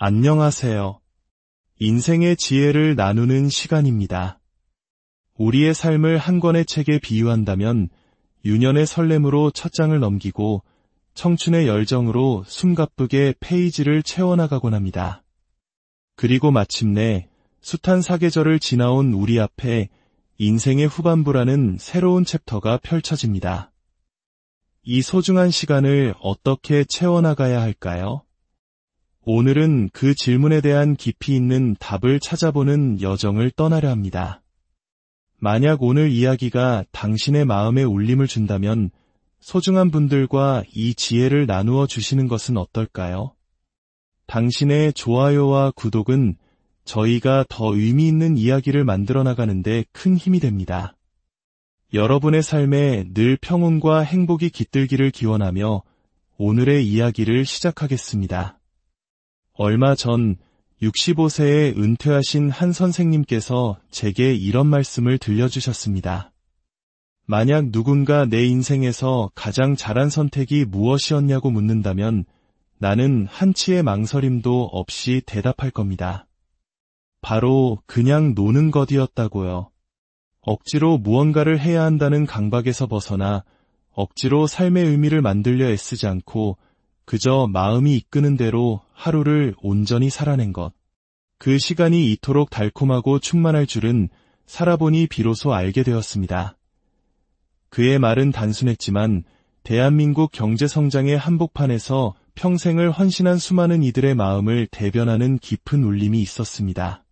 안녕하세요. 인생의 지혜를 나누는 시간입니다. 우리의 삶을 한 권의 책에 비유한다면 유년의 설렘으로 첫 장을 넘기고 청춘의 열정으로 숨가쁘게 페이지를 채워나가곤 합니다. 그리고 마침내 숱한 사계절을 지나온 우리 앞에 인생의 후반부라는 새로운 챕터가 펼쳐집니다. 이 소중한 시간을 어떻게 채워나가야 할까요? 오늘은 그 질문에 대한 깊이 있는 답을 찾아보는 여정을 떠나려 합니다. 만약 오늘 이야기가 당신의 마음에 울림을 준다면 소중한 분들과 이 지혜를 나누어 주시는 것은 어떨까요? 당신의 좋아요와 구독은 저희가 더 의미 있는 이야기를 만들어 나가는데 큰 힘이 됩니다. 여러분의 삶에 늘 평온과 행복이 깃들기를 기원하며 오늘의 이야기를 시작하겠습니다. 얼마 전 65세에 은퇴하신 한 선생님께서 제게 이런 말씀을 들려주셨습니다. 만약 누군가 내 인생에서 가장 잘한 선택이 무엇이었냐고 묻는다면 나는 한치의 망설임도 없이 대답할 겁니다. 바로 그냥 노는 것이었다고요. 억지로 무언가를 해야 한다는 강박에서 벗어나 억지로 삶의 의미를 만들려 애쓰지 않고 그저 마음이 이끄는 대로 하루를 온전히 살아낸 것. 그 시간이 이토록 달콤하고 충만할 줄은 살아보니 비로소 알게 되었습니다. 그의 말은 단순했지만 대한민국 경제성장의 한복판에서 평생을 헌신한 수많은 이들의 마음을 대변하는 깊은 울림이 있었습니다.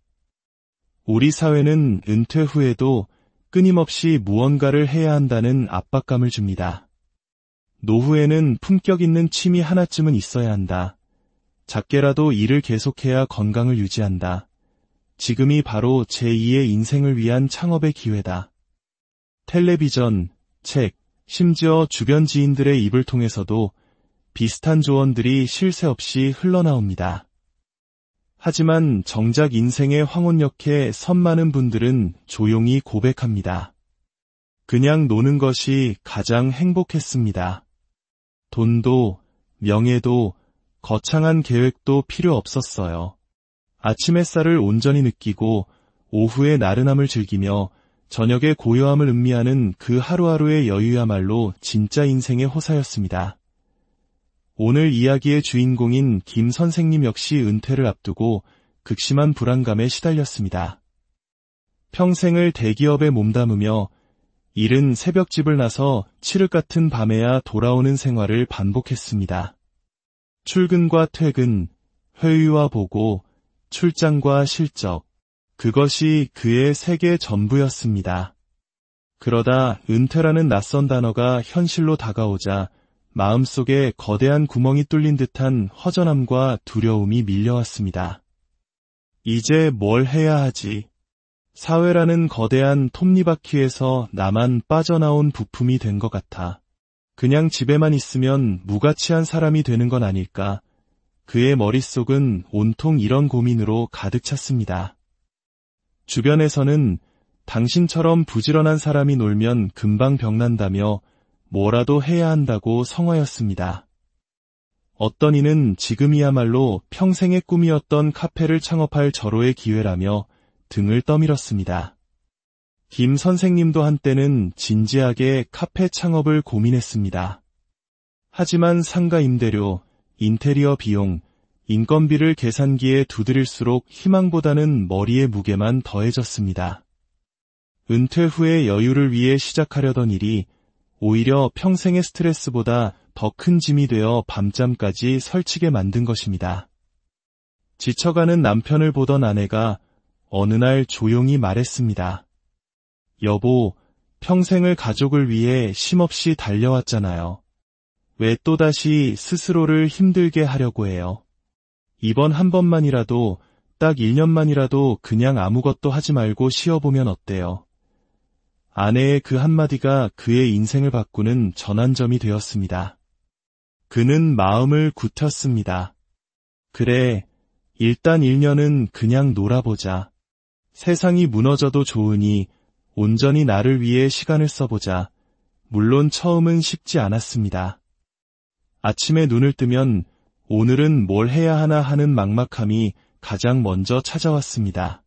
우리 사회는 은퇴 후에도 끊임없이 무언가를 해야 한다는 압박감을 줍니다. 노후에는 품격 있는 취미 하나쯤은 있어야 한다. 작게라도 일을 계속해야 건강을 유지한다. 지금이 바로 제2의 인생을 위한 창업의 기회다. 텔레비전, 책, 심지어 주변 지인들의 입을 통해서도 비슷한 조언들이 쉴 새 없이 흘러나옵니다. 하지만 정작 인생의 황혼역에 선 많은 분들은 조용히 고백합니다. 그냥 노는 것이 가장 행복했습니다. 돈도, 명예도, 거창한 계획도 필요 없었어요. 아침 햇살을 온전히 느끼고 오후의 나른함을 즐기며 저녁의 고요함을 음미하는 그 하루하루의 여유야말로 진짜 인생의 호사였습니다. 오늘 이야기의 주인공인 김 선생님 역시 은퇴를 앞두고 극심한 불안감에 시달렸습니다. 평생을 대기업에 몸담으며 이른 새벽집을 나서 칠흑 같은 밤에야 돌아오는 생활을 반복했습니다. 출근과 퇴근, 회의와 보고, 출장과 실적, 그것이 그의 세계 전부였습니다. 그러다 은퇴라는 낯선 단어가 현실로 다가오자 마음속에 거대한 구멍이 뚫린 듯한 허전함과 두려움이 밀려왔습니다. 이제 뭘 해야 하지? 사회라는 거대한 톱니바퀴에서 나만 빠져나온 부품이 된 것 같아. 그냥 집에만 있으면 무가치한 사람이 되는 건 아닐까? 그의 머릿속은 온통 이런 고민으로 가득 찼습니다. 주변에서는 당신처럼 부지런한 사람이 놀면 금방 병난다며 뭐라도 해야 한다고 성화였습니다. 어떤 이는 지금이야말로 평생의 꿈이었던 카페를 창업할 절호의 기회라며 등을 떠밀었습니다. 김 선생님도 한때는 진지하게 카페 창업을 고민했습니다. 하지만 상가 임대료, 인테리어 비용, 인건비를 계산기에 두드릴수록 희망보다는 머리의 무게만 더해졌습니다. 은퇴 후의 여유를 위해 시작하려던 일이 오히려 평생의 스트레스보다 더 큰 짐이 되어 밤잠까지 설치게 만든 것입니다. 지쳐가는 남편을 보던 아내가 어느 날 조용히 말했습니다. 여보, 평생을 가족을 위해 쉼없이 달려왔잖아요. 왜 또다시 스스로를 힘들게 하려고 해요? 이번 한 번만이라도, 딱 1년만이라도 그냥 아무것도 하지 말고 쉬어보면 어때요? 아내의 그 한마디가 그의 인생을 바꾸는 전환점이 되었습니다. 그는 마음을 굳혔습니다. 그래, 일단 1년은 그냥 놀아보자. 세상이 무너져도 좋으니 온전히 나를 위해 시간을 써보자. 물론 처음은 쉽지 않았습니다. 아침에 눈을 뜨면 오늘은 뭘 해야 하나 하는 막막함이 가장 먼저 찾아왔습니다.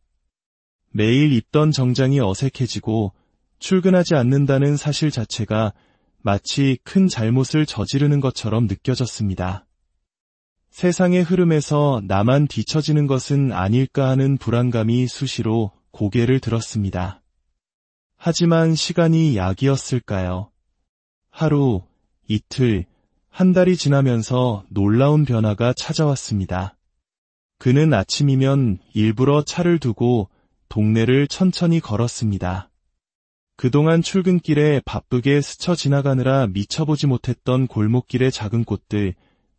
매일 입던 정장이 어색해지고 출근하지 않는다는 사실 자체가 마치 큰 잘못을 저지르는 것처럼 느껴졌습니다. 세상의 흐름에서 나만 뒤처지는 것은 아닐까 하는 불안감이 수시로 고개를 들었습니다. 하지만 시간이 약이었을까요? 하루, 이틀, 한 달이 지나면서 놀라운 변화가 찾아왔습니다. 그는 아침이면 일부러 차를 두고 동네를 천천히 걸었습니다. 그동안 출근길에 바쁘게 스쳐 지나가느라 미쳐보지 못했던 골목길의 작은 꽃들,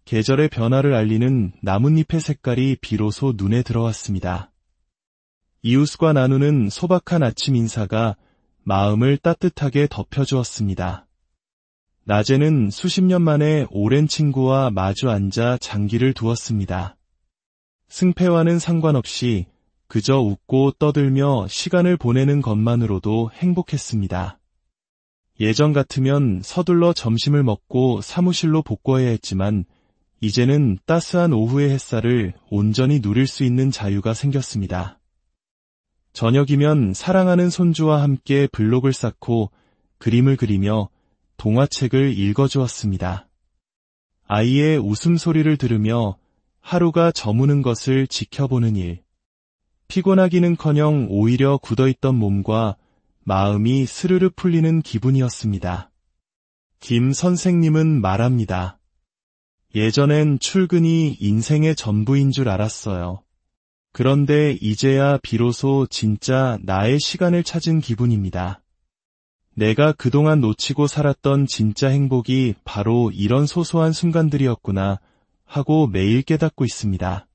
계절의 변화를 알리는 나뭇잎의 색깔이 비로소 눈에 들어왔습니다. 이웃과 나누는 소박한 아침 인사가 마음을 따뜻하게 덮여주었습니다. 낮에는 수십 년 만에 오랜 친구와 마주 앉아 장기를 두었습니다. 승패와는 상관없이 그저 웃고 떠들며 시간을 보내는 것만으로도 행복했습니다. 예전 같으면 서둘러 점심을 먹고 사무실로 복귀해야 했지만 이제는 따스한 오후의 햇살을 온전히 누릴 수 있는 자유가 생겼습니다. 저녁이면 사랑하는 손주와 함께 블록을 쌓고 그림을 그리며 동화책을 읽어주었습니다. 아이의 웃음소리를 들으며 하루가 저무는 것을 지켜보는 일. 피곤하기는커녕 오히려 굳어있던 몸과 마음이 스르르 풀리는 기분이었습니다. 김 선생님은 말합니다. 예전엔 출근이 인생의 전부인 줄 알았어요. 그런데 이제야 비로소 진짜 나의 시간을 찾은 기분입니다. 내가 그동안 놓치고 살았던 진짜 행복이 바로 이런 소소한 순간들이었구나 하고 매일 깨닫고 있습니다.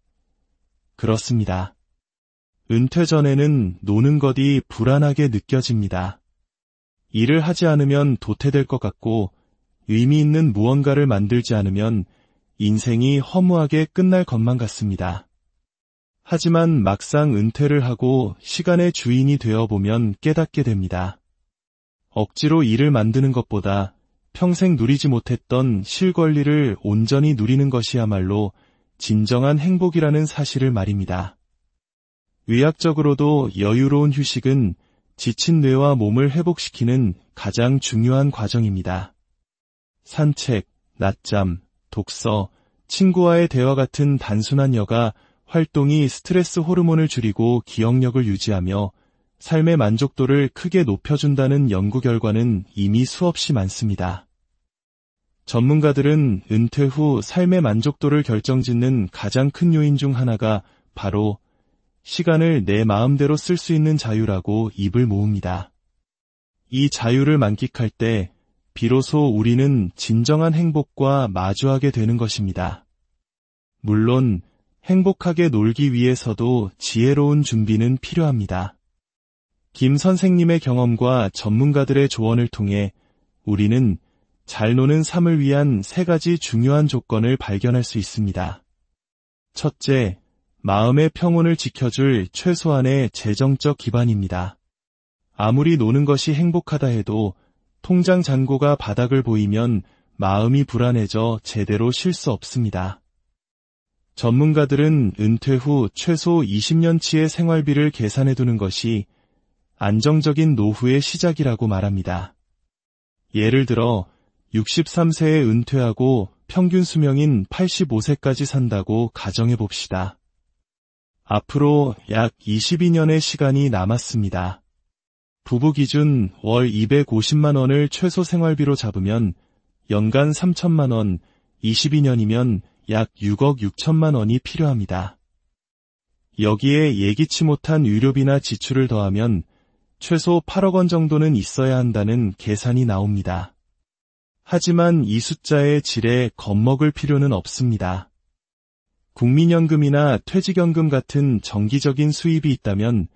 그렇습니다. 은퇴 전에는 노는 것이 불안하게 느껴집니다. 일을 하지 않으면 도태될 것 같고 의미 있는 무언가를 만들지 않으면 인생이 허무하게 끝날 것만 같습니다. 하지만 막상 은퇴를 하고 시간의 주인이 되어보면 깨닫게 됩니다. 억지로 일을 만드는 것보다 평생 누리지 못했던 실 권리를 온전히 누리는 것이야말로 진정한 행복이라는 사실을 말입니다. 의학적으로도 여유로운 휴식은 지친 뇌와 몸을 회복시키는 가장 중요한 과정입니다. 산책, 낮잠, 독서, 친구와의 대화 같은 단순한 여가 활동이 스트레스 호르몬을 줄이고 기억력을 유지하며 삶의 만족도를 크게 높여준다는 연구 결과는 이미 수없이 많습니다. 전문가들은 은퇴 후 삶의 만족도를 결정짓는 가장 큰 요인 중 하나가 바로 시간을 내 마음대로 쓸 수 있는 자유라고 입을 모읍니다. 이 자유를 만끽할 때 비로소 우리는 진정한 행복과 마주하게 되는 것입니다. 물론 행복하게 놀기 위해서도 지혜로운 준비는 필요합니다. 김 선생님의 경험과 전문가들의 조언을 통해 우리는 잘 노는 삶을 위한 3가지 중요한 조건을 발견할 수 있습니다. 첫째, 마음의 평온을 지켜줄 최소한의 재정적 기반입니다. 아무리 노는 것이 행복하다 해도 통장 잔고가 바닥을 보이면 마음이 불안해져 제대로 쉴 수 없습니다. 전문가들은 은퇴 후 최소 20년치의 생활비를 계산해두는 것이 안정적인 노후의 시작이라고 말합니다. 예를 들어 63세에 은퇴하고 평균 수명인 85세까지 산다고 가정해봅시다. 앞으로 약 22년의 시간이 남았습니다. 부부 기준 월 250만 원을 최소 생활비로 잡으면 연간 3천만 원, 22년이면 약 6억 6천만 원이 필요합니다. 여기에 예기치 못한 의료비나 지출을 더하면 최소 8억 원 정도는 있어야 한다는 계산이 나옵니다. 하지만 이 숫자의 질에 겁먹을 필요는 없습니다. 국민연금이나 퇴직연금 같은 정기적인 수입이 있다면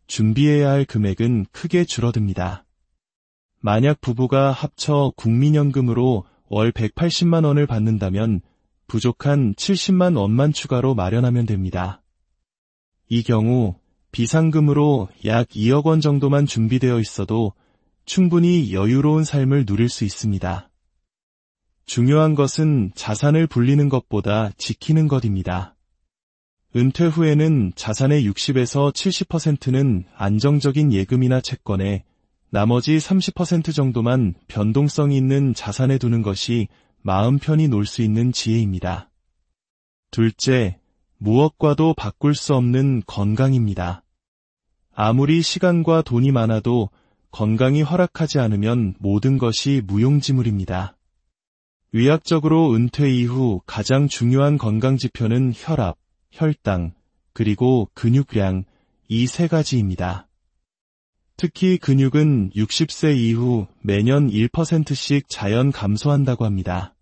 준비해야 할 금액은 크게 줄어듭니다. 만약 부부가 합쳐 국민연금으로 월 180만 원을 받는다면 부족한 70만 원만 추가로 마련하면 됩니다. 이 경우 비상금으로 약 2억 원 정도만 준비되어 있어도 충분히 여유로운 삶을 누릴 수 있습니다. 중요한 것은 자산을 불리는 것보다 지키는 것입니다. 은퇴 후에는 자산의 60에서 70%는 안정적인 예금이나 채권에 나머지 30% 정도만 변동성이 있는 자산에 두는 것이 마음 편히 놀 수 있는 지혜입니다. 둘째, 무엇과도 바꿀 수 없는 건강입니다. 아무리 시간과 돈이 많아도 건강이 허락하지 않으면 모든 것이 무용지물입니다. 의학적으로 은퇴 이후 가장 중요한 건강지표는 혈압, 혈당, 그리고 근육량, 이 세 가지입니다. 특히 근육은 60세 이후 매년 1%씩 자연 감소한다고 합니다.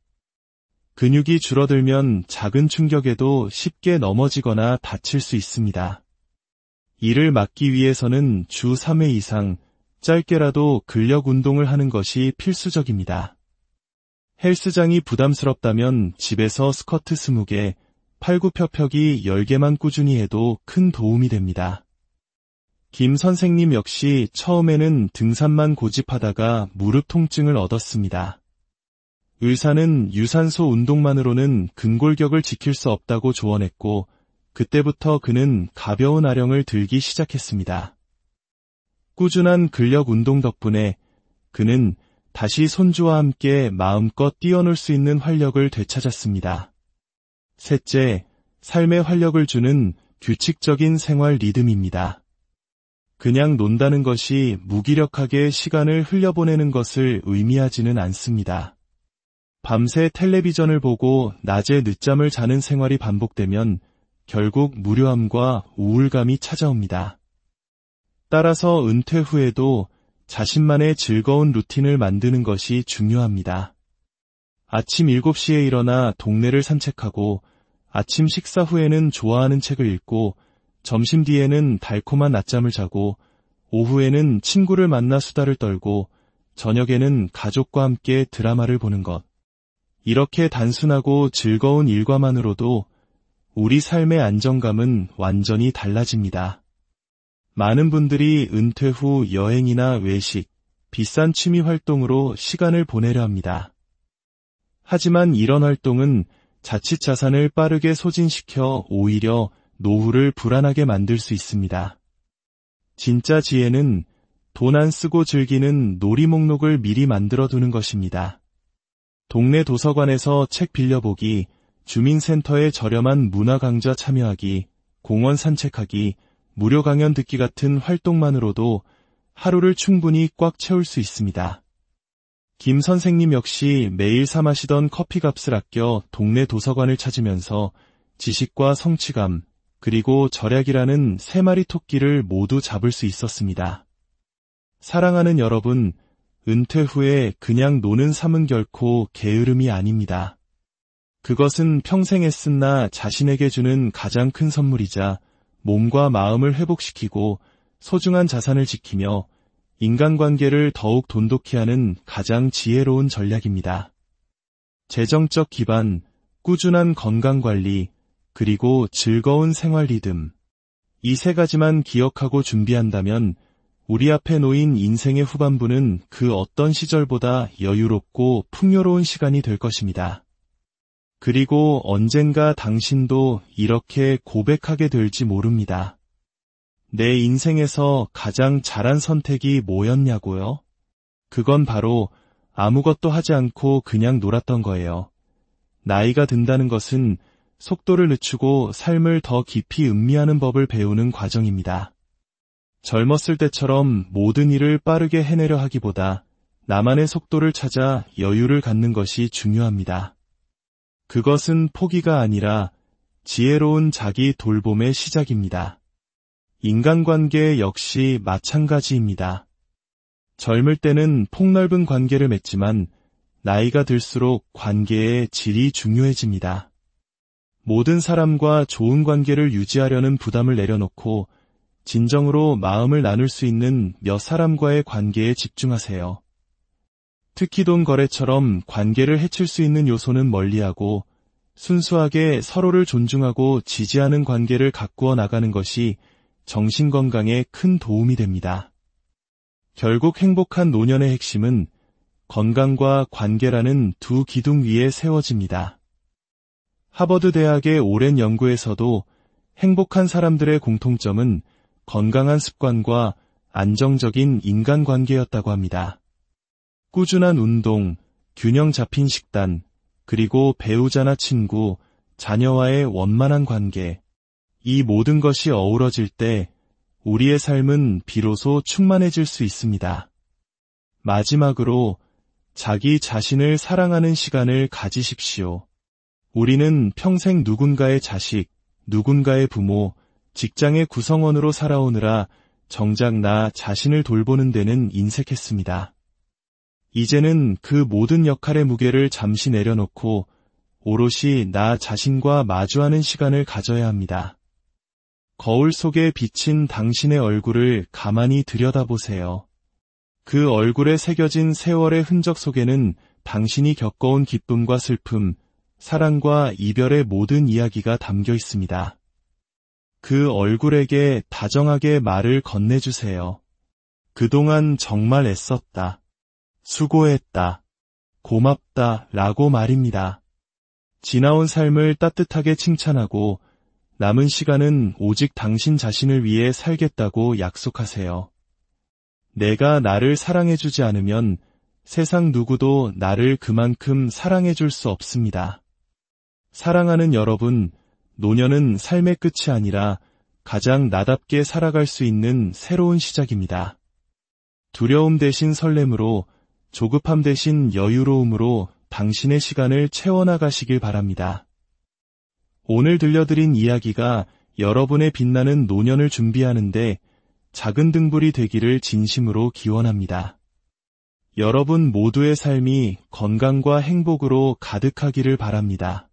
근육이 줄어들면 작은 충격에도 쉽게 넘어지거나 다칠 수 있습니다. 이를 막기 위해서는 주 3회 이상 짧게라도 근력 운동을 하는 것이 필수적입니다. 헬스장이 부담스럽다면 집에서 스쿼트 20개, 팔굽혀펴기 10개만 꾸준히 해도 큰 도움이 됩니다. 김 선생님 역시 처음에는 등산만 고집하다가 무릎 통증을 얻었습니다. 의사는 유산소 운동만으로는 근골격을 지킬 수 없다고 조언했고, 그때부터 그는 가벼운 아령을 들기 시작했습니다. 꾸준한 근력 운동 덕분에 그는 다시 손주와 함께 마음껏 뛰어놀 수 있는 활력을 되찾았습니다. 셋째, 삶에 활력을 주는 규칙적인 생활 리듬입니다. 그냥 논다는 것이 무기력하게 시간을 흘려보내는 것을 의미하지는 않습니다. 밤새 텔레비전을 보고 낮에 늦잠을 자는 생활이 반복되면 결국 무료함과 우울감이 찾아옵니다. 따라서 은퇴 후에도 자신만의 즐거운 루틴을 만드는 것이 중요합니다. 아침 7시에 일어나 동네를 산책하고 아침 식사 후에는 좋아하는 책을 읽고 점심 뒤에는 달콤한 낮잠을 자고 오후에는 친구를 만나 수다를 떨고 저녁에는 가족과 함께 드라마를 보는 것. 이렇게 단순하고 즐거운 일과만으로도 우리 삶의 안정감은 완전히 달라집니다. 많은 분들이 은퇴 후 여행이나 외식, 비싼 취미 활동으로 시간을 보내려 합니다. 하지만 이런 활동은 자칫 자산을 빠르게 소진시켜 오히려 노후를 불안하게 만들 수 있습니다. 진짜 지혜는 돈 안 쓰고 즐기는 놀이 목록을 미리 만들어 두는 것입니다. 동네 도서관에서 책 빌려보기, 주민센터에 저렴한 문화 강좌 참여하기, 공원 산책하기, 무료 강연 듣기 같은 활동만으로도 하루를 충분히 꽉 채울 수 있습니다. 김 선생님 역시 매일 사 마시던 커피값을 아껴 동네 도서관을 찾으면서 지식과 성취감, 그리고 절약이라는 3마리 토끼를 모두 잡을 수 있었습니다. 사랑하는 여러분, 은퇴 후에 그냥 노는 삶은 결코 게으름이 아닙니다. 그것은 평생 애쓴 나 자신에게 주는 가장 큰 선물이자 몸과 마음을 회복시키고 소중한 자산을 지키며 인간관계를 더욱 돈독히 하는 가장 지혜로운 전략입니다. 재정적 기반, 꾸준한 건강관리, 그리고 즐거운 생활 리듬. 이 3가지만 기억하고 준비한다면 우리 앞에 놓인 인생의 후반부는 그 어떤 시절보다 여유롭고 풍요로운 시간이 될 것입니다. 그리고 언젠가 당신도 이렇게 고백하게 될지 모릅니다. 내 인생에서 가장 잘한 선택이 뭐였냐고요? 그건 바로 아무것도 하지 않고 그냥 놀았던 거예요. 나이가 든다는 것은 속도를 늦추고 삶을 더 깊이 음미하는 법을 배우는 과정입니다. 젊었을 때처럼 모든 일을 빠르게 해내려 하기보다 나만의 속도를 찾아 여유를 갖는 것이 중요합니다. 그것은 포기가 아니라 지혜로운 자기 돌봄의 시작입니다. 인간관계 역시 마찬가지입니다. 젊을 때는 폭넓은 관계를 맺지만 나이가 들수록 관계의 질이 중요해집니다. 모든 사람과 좋은 관계를 유지하려는 부담을 내려놓고 진정으로 마음을 나눌 수 있는 몇 사람과의 관계에 집중하세요. 특히 돈 거래처럼 관계를 해칠 수 있는 요소는 멀리하고 순수하게 서로를 존중하고 지지하는 관계를 가꾸어 나가는 것이 정신건강에 큰 도움이 됩니다. 결국 행복한 노년의 핵심은 건강과 관계라는 두 기둥 위에 세워집니다. 하버드 대학의 오랜 연구에서도 행복한 사람들의 공통점은 건강한 습관과 안정적인 인간관계였다고 합니다. 꾸준한 운동, 균형 잡힌 식단, 그리고 배우자나 친구, 자녀와의 원만한 관계, 이 모든 것이 어우러질 때 우리의 삶은 비로소 충만해질 수 있습니다. 마지막으로 자기 자신을 사랑하는 시간을 가지십시오. 우리는 평생 누군가의 자식, 누군가의 부모, 직장의 구성원으로 살아오느라 정작 나 자신을 돌보는 데는 인색했습니다. 이제는 그 모든 역할의 무게를 잠시 내려놓고 오롯이 나 자신과 마주하는 시간을 가져야 합니다. 거울 속에 비친 당신의 얼굴을 가만히 들여다보세요. 그 얼굴에 새겨진 세월의 흔적 속에는 당신이 겪어온 기쁨과 슬픔, 사랑과 이별의 모든 이야기가 담겨 있습니다. 그 얼굴에게 다정하게 말을 건네주세요. 그동안 정말 애썼다. 수고했다. 고맙다 라고 말입니다. 지나온 삶을 따뜻하게 칭찬하고 남은 시간은 오직 당신 자신을 위해 살겠다고 약속하세요. 내가 나를 사랑해주지 않으면 세상 누구도 나를 그만큼 사랑해줄 수 없습니다. 사랑하는 여러분, 노년은 삶의 끝이 아니라 가장 나답게 살아갈 수 있는 새로운 시작입니다. 두려움 대신 설렘으로, 조급함 대신 여유로움으로 당신의 시간을 채워나가시길 바랍니다. 오늘 들려드린 이야기가 여러분의 빛나는 노년을 준비하는데 작은 등불이 되기를 진심으로 기원합니다. 여러분 모두의 삶이 건강과 행복으로 가득하기를 바랍니다.